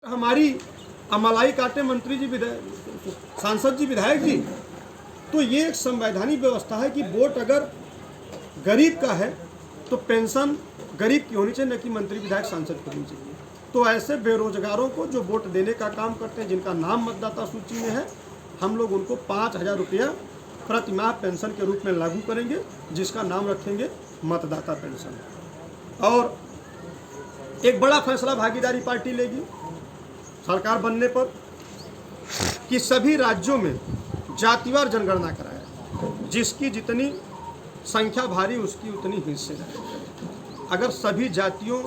हमारी अमलाई काटे मंत्री जी, सांसद जी, विधायक जी। तो ये एक संवैधानिक व्यवस्था है कि वोट अगर गरीब का है तो पेंशन गरीब की होनी चाहिए, न कि मंत्री विधायक सांसद की होनी चाहिए। तो ऐसे बेरोजगारों को जो वोट देने का काम करते हैं, जिनका नाम मतदाता सूची में है, हम लोग उनको 5,000 रुपया प्रति माह पेंशन के रूप में लागू करेंगे, जिसका नाम रखेंगे मतदाता पेंशन। और एक बड़ा फैसला भागीदारी पार्टी लेगी सरकार बनने पर कि सभी राज्यों में जातिवार जनगणना कराए, जिसकी जितनी संख्या भारी उसकी उतनी हिस्सेदारी। अगर सभी जातियों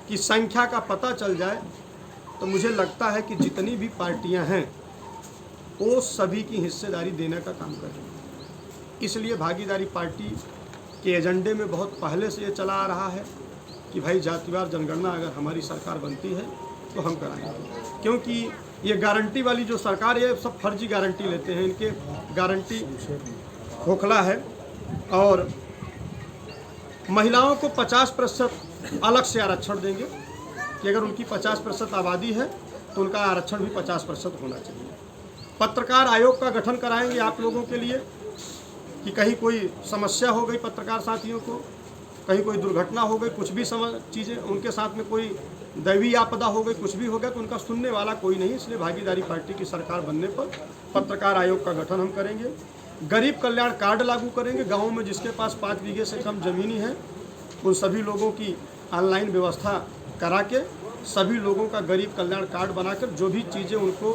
की संख्या का पता चल जाए तो मुझे लगता है कि जितनी भी पार्टियां हैं वो सभी की हिस्सेदारी देने का काम करेंगी। इसलिए भागीदारी पार्टी के एजेंडे में बहुत पहले से ये चला आ रहा है कि भाई जातिवार जनगणना अगर हमारी सरकार बनती है तो हम कराएंगे, क्योंकि ये गारंटी वाली जो सरकार है सब फर्जी गारंटी लेते हैं, इनके गारंटी खोखला है। और महिलाओं को 50% अलग से आरक्षण देंगे कि अगर उनकी 50% आबादी है तो उनका आरक्षण भी 50% होना चाहिए। पत्रकार आयोग का गठन कराएंगे आप लोगों के लिए कि कहीं कोई समस्या हो गई पत्रकार साथियों को, कहीं कोई दुर्घटना हो गई, कुछ भी चीज़ें उनके साथ में कोई दैवीय आपदा हो गई, कुछ भी हो गया तो उनका सुनने वाला कोई नहीं। इसलिए भागीदारी पार्टी की सरकार बनने पर पत्रकार आयोग का गठन हम करेंगे। गरीब कल्याण कार्ड लागू करेंगे। गाँव में जिसके पास 5 बीघे से कम ज़मीनी है उन सभी लोगों की ऑनलाइन व्यवस्था करा के सभी लोगों का गरीब कल्याण कार्ड बनाकर जो भी चीज़ें उनको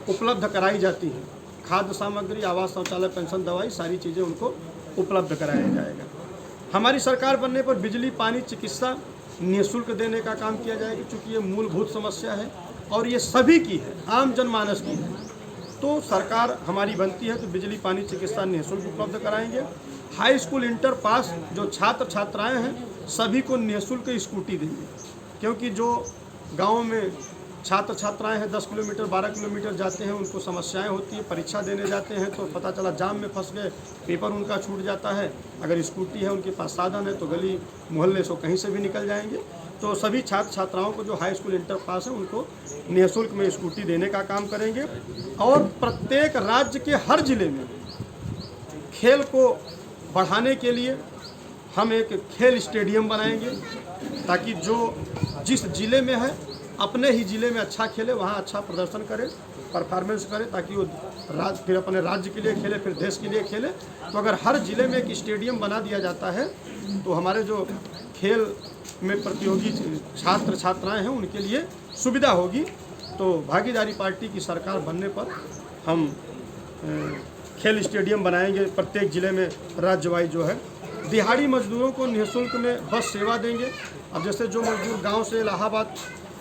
उपलब्ध कराई जाती हैं, खाद्य सामग्री, आवास, शौचालय, पेंशन, दवाई, सारी चीज़ें उनको उपलब्ध कराया जाएगा। हमारी सरकार बनने पर बिजली, पानी, चिकित्सा निःशुल्क देने का काम किया जाएगा, क्योंकि ये मूलभूत समस्या है और ये सभी की है, आम जनमानस की है। तो सरकार हमारी बनती है तो बिजली, पानी, चिकित्सा निःशुल्क उपलब्ध कराएंगे। हाई स्कूल, इंटर पास जो छात्र छात्राएं हैं सभी को निःशुल्क स्कूटी देंगे, क्योंकि जो गाँव में छात्र छात्राएं हैं 10 किलोमीटर 12 किलोमीटर जाते हैं, उनको समस्याएं होती हैं, परीक्षा देने जाते हैं तो पता चला जाम में फंस गए, पेपर उनका छूट जाता है। अगर स्कूटी है, उनके पास साधन है तो गली मोहल्ले से कहीं से भी निकल जाएंगे। तो सभी छात्र छात्राओं को जो हाई स्कूल, इंटर पास है उनको निःशुल्क में स्कूटी देने का काम करेंगे। और प्रत्येक राज्य के हर जिले में खेल को बढ़ाने के लिए हम एक खेल स्टेडियम बनाएंगे, ताकि जो जिस जिले में है अपने ही ज़िले में अच्छा खेले, वहाँ अच्छा प्रदर्शन करे, परफॉर्मेंस करे, ताकि वो फिर अपने राज्य के लिए खेले, फिर देश के लिए खेले। तो अगर हर ज़िले में एक स्टेडियम बना दिया जाता है तो हमारे जो खेल में प्रतियोगी छात्र छात्राएं हैं उनके लिए सुविधा होगी। तो भागीदारी पार्टी की सरकार बनने पर हम खेल स्टेडियम बनाएंगे प्रत्येक ज़िले में, राज्यवाई जो है। दिहाड़ी मजदूरों को निःशुल्क में बस सेवा देंगे। अब जैसे जो मजदूर गाँव से इलाहाबाद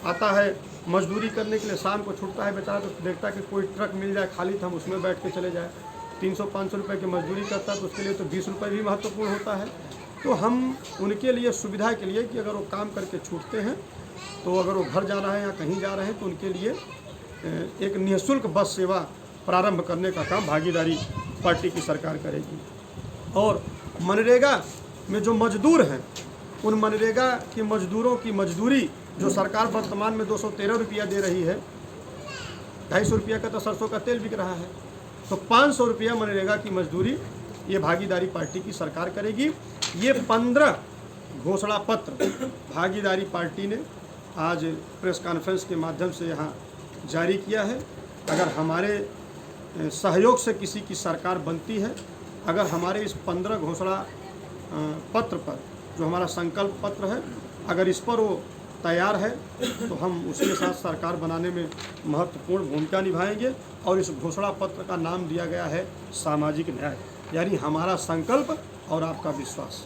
आता है मजदूरी करने के लिए, शाम को छूटता है बेचारा तो देखता है कि कोई ट्रक मिल जाए खाली तो हम उसमें बैठ के चले जाए। 300-500 रुपये की मजदूरी करता है तो उसके लिए तो 20 रुपये भी महत्वपूर्ण होता है। तो हम उनके लिए सुविधा के लिए कि अगर वो काम करके छूटते हैं तो अगर वो घर जा रहे हैं या कहीं जा रहे हैं तो उनके लिए एक निःशुल्क बस सेवा प्रारंभ करने का काम भागीदारी पार्टी की सरकार करेगी। और मनरेगा में जो मजदूर हैं उन मनरेगा के मजदूरों की मजदूरी जो सरकार वर्तमान में 213 रुपया दे रही है, 250 रुपया का तो सरसों का तेल बिक रहा है, तो 500 रुपया मनरेगा की मजदूरी ये भागीदारी पार्टी की सरकार करेगी। ये 15 घोषणा पत्र भागीदारी पार्टी ने आज प्रेस कॉन्फ्रेंस के माध्यम से यहाँ जारी किया है। अगर हमारे सहयोग से किसी की सरकार बनती है, अगर हमारे इस 15 घोषणा पत्र पर जो हमारा संकल्प पत्र है, अगर इस पर वो तैयार है तो हम उसके साथ सरकार बनाने में महत्वपूर्ण भूमिका निभाएंगे। और इस घोषणा पत्र का नाम दिया गया है सामाजिक न्याय, यानी हमारा संकल्प और आपका विश्वास।